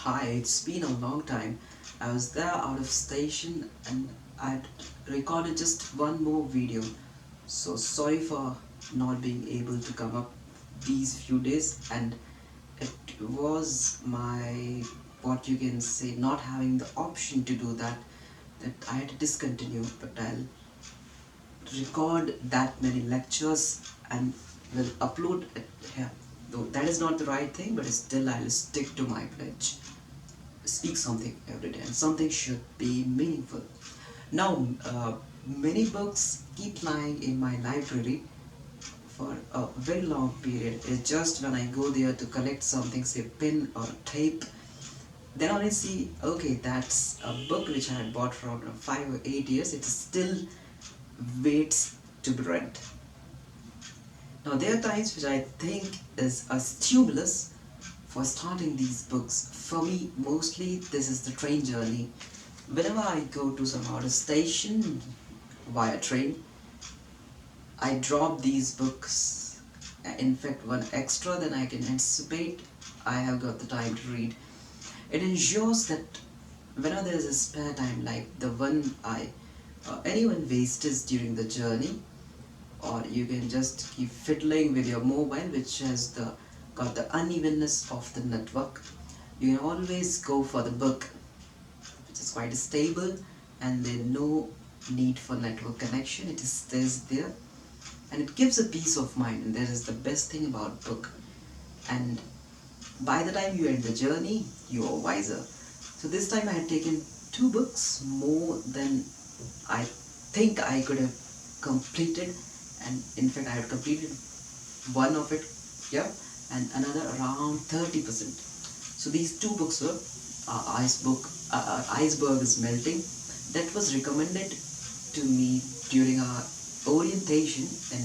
Hi, it's been a long time. I was there out of station and I'd recorded just one more video. So sorry for not being able to come up these few days, and it was my, what you can say, not having the option to do that, that I had to discontinue. But I'll record that many lectures and will upload it here. Though that is not the right thing, but still I'll stick to my pledge. Speak something every day, and something should be meaningful. Now, many books keep lying in my library for a very long period. It's just when I go there to collect something, say pen or tape, then only see, okay, that's a book which I had bought for 5 or 8 years. It still waits to be read. Now, there are times which I think is a stimulus for starting these books. For me, mostly this is the train journey. Whenever I go to some other station via train, I drop these books. In fact, one extra than I can anticipate, I have got the time to read. It ensures that whenever there is a spare time, like the one anyone wastes during the journey, or you can just keep fiddling with your mobile, which has got the unevenness of the network, you can always go for the book, which is quite stable, and there's no need for network connection. It stays there, and it gives a peace of mind, and that is the best thing about book. And by the time you end the journey, you are wiser. So this time I had taken 2 books, more than I think I could have completed, and in fact I had completed one of it, yeah, and another around 30%. So these 2 books were Iceberg is Melting. That was recommended to me during our orientation in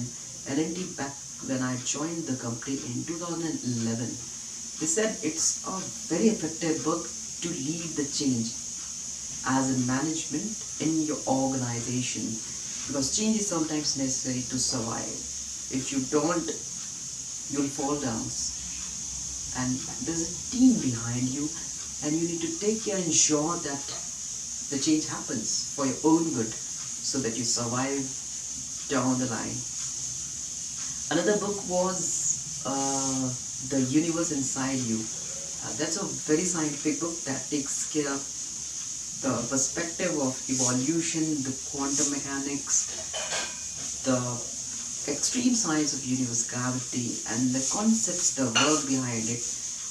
L&T back when I joined the company in 2011. They said it's a very effective book to lead the change as a management in your organization, because change is sometimes necessary to survive. If you don't, you'll fall down, and there's a team behind you, and you need to take care and ensure that the change happens for your own good so that you survive down the line. Another book was The Universe Inside You. That's a very scientific book that takes care of the perspective of evolution, the quantum mechanics, the extreme science of universe gravity, and the concepts, the work behind it,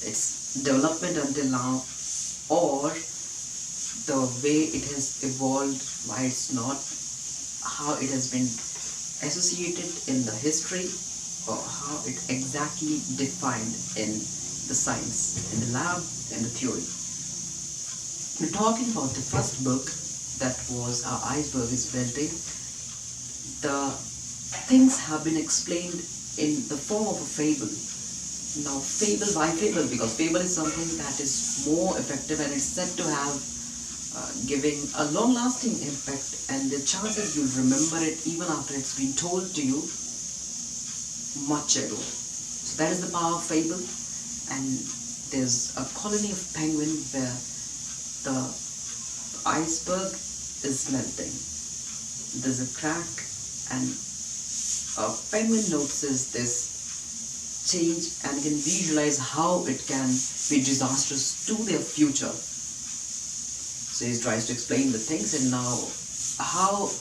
its development until now, or the way it has evolved, why it's not, how it has been associated in the history, or how it exactly defined in the science, in the lab, in the theory. We're talking about the first book, that was Iceberg is Melting. The things have been explained in the form of a fable. Now, fable, why fable? Because fable is something that is more effective, and it's said to have giving a long-lasting impact, and the chances you'll remember it even after it's been told to you much ago. So that is the power of fable. And there's a colony of penguin where the iceberg is melting. There's a crack, and a penguin notices this change and can visualize how it can be disastrous to their future. So he tries to explain the things, and now how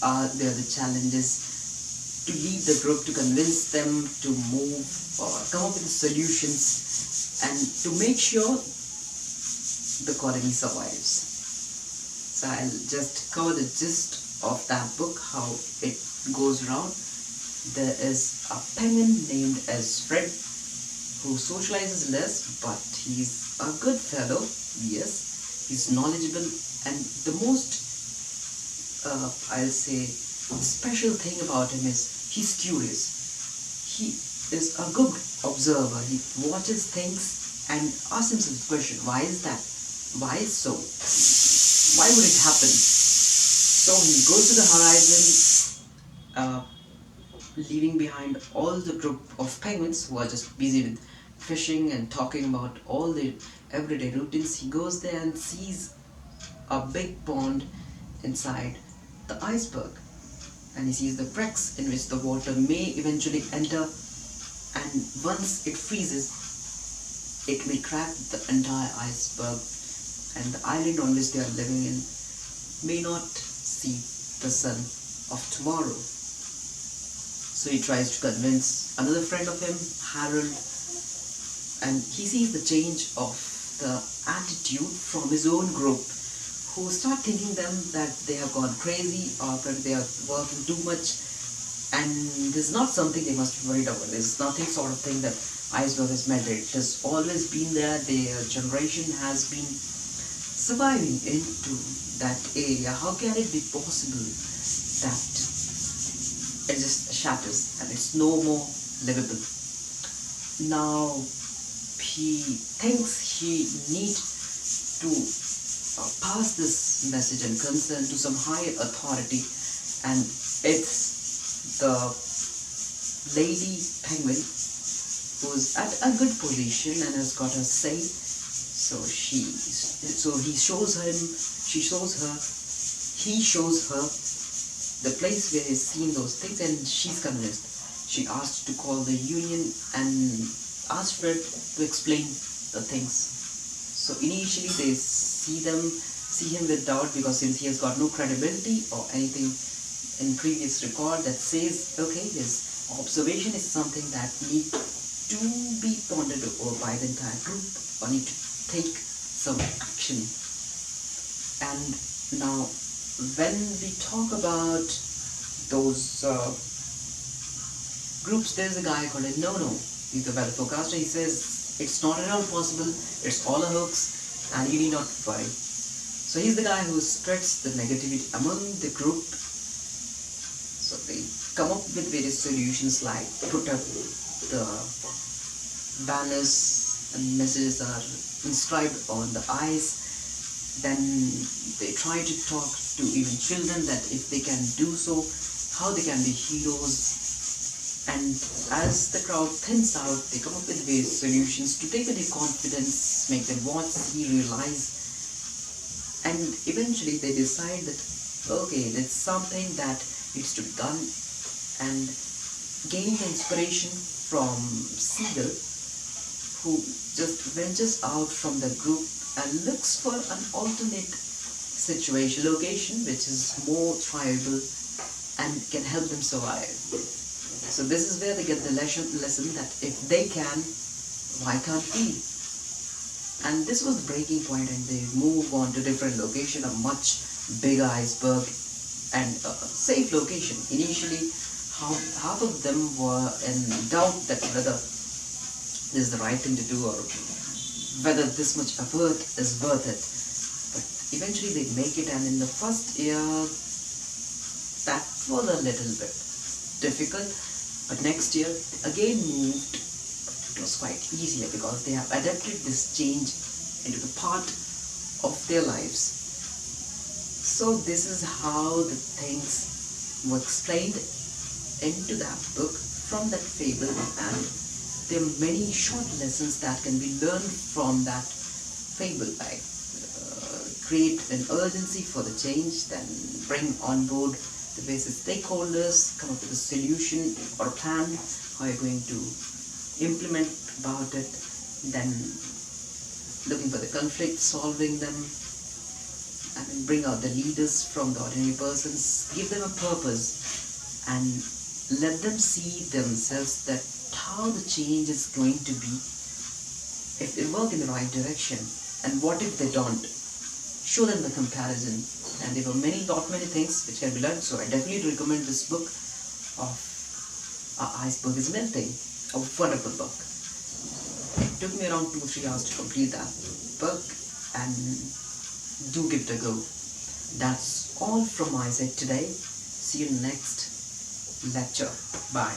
are there the challenges to lead the group, to convince them to move or come up with solutions, and to make sure the colony survives. So I'll just cover the gist of that book, how it goes around. There is a penguin named as Fred who socializes less, but he's a good fellow. Yes, he's knowledgeable, and the most I'll say special thing about him is he's curious. He is a good observer. He watches things and asks himself the question, why is that? Why is so? Why would it happen? So he goes to the horizon, leaving behind all the group of penguins who are just busy with fishing and talking about all the everyday routines, he goes there and sees a big pond inside the iceberg, and he sees the cracks in which the water may eventually enter, and once it freezes, it may crack the entire iceberg, and the island on which they are living in may not see the sun of tomorrow. So he tries to convince another friend of him, Harold, and he sees the change of the attitude from his own group, who start thinking them that they have gone crazy or that they are working too much, and this is not something they must be worried about. There's nothing sort of thing that iceberg has melted. It has always been there. Their generation has been surviving into that area. How can it be possible that it just shatters and it's no more livable? Now he thinks he needs to pass this message and concern to some higher authority, and it's the lady penguin who's at a good position and has got a say. So he shows him, she shows her, he shows her the place where he's seen those things, and she's convinced. She asked to call the union and asked Fred to explain the things. So initially they see him with doubt, because since he has got no credibility or anything in previous record that says, okay, his observation is something that need to be pondered over by the entire group or need to take some action. And now when we talk about those groups, there's a guy called No. He's the weather forecaster. He says it's not at all possible, it's all a hoax, and you need not worry. So he's the guy who spreads the negativity among the group. So they come up with various solutions, like put up the banners and messages are inscribed on the ice. Then they try to talk to even children that if they can do so, how they can be heroes. And as the crowd thins out, they come up with various solutions to take away their confidence, make them watch, see, realize. And eventually they decide that, okay, there's something that needs to be done. And gaining inspiration from Siegel, who just ventures out from the group and looks for an alternate location which is more tribal and can help them survive. So this is where they get the lesson that if they can, why can't we? And this was the breaking point, and they move on to different location, a much bigger iceberg and a safe location. Initially, half of them were in doubt that whether this is the right thing to do or whether this much effort is worth it. But eventually they make it, and in the first year, that was a little bit difficult. But next year, again moved. It was quite easier because they have adapted this change into the part of their lives. So this is how the things were explained into that book from that fable, and there are many short lessons that can be learned from that fable, like create an urgency for the change, then bring on board the basic stakeholders, come up with a solution or a plan, how you're going to implement about it, then looking for the conflict, solving them, and then bring out the leaders from the ordinary persons, give them a purpose, and let them see themselves that how the change is going to be if they work in the right direction, and what if they don't. Show them the comparison, and there were many things which can be learned. So I definitely recommend this book of Iceberg is Melting, a wonderful book. It took me around 2-3 hours to complete that book, and do give it a go. That's all from my side today. See you next lecture. Bye.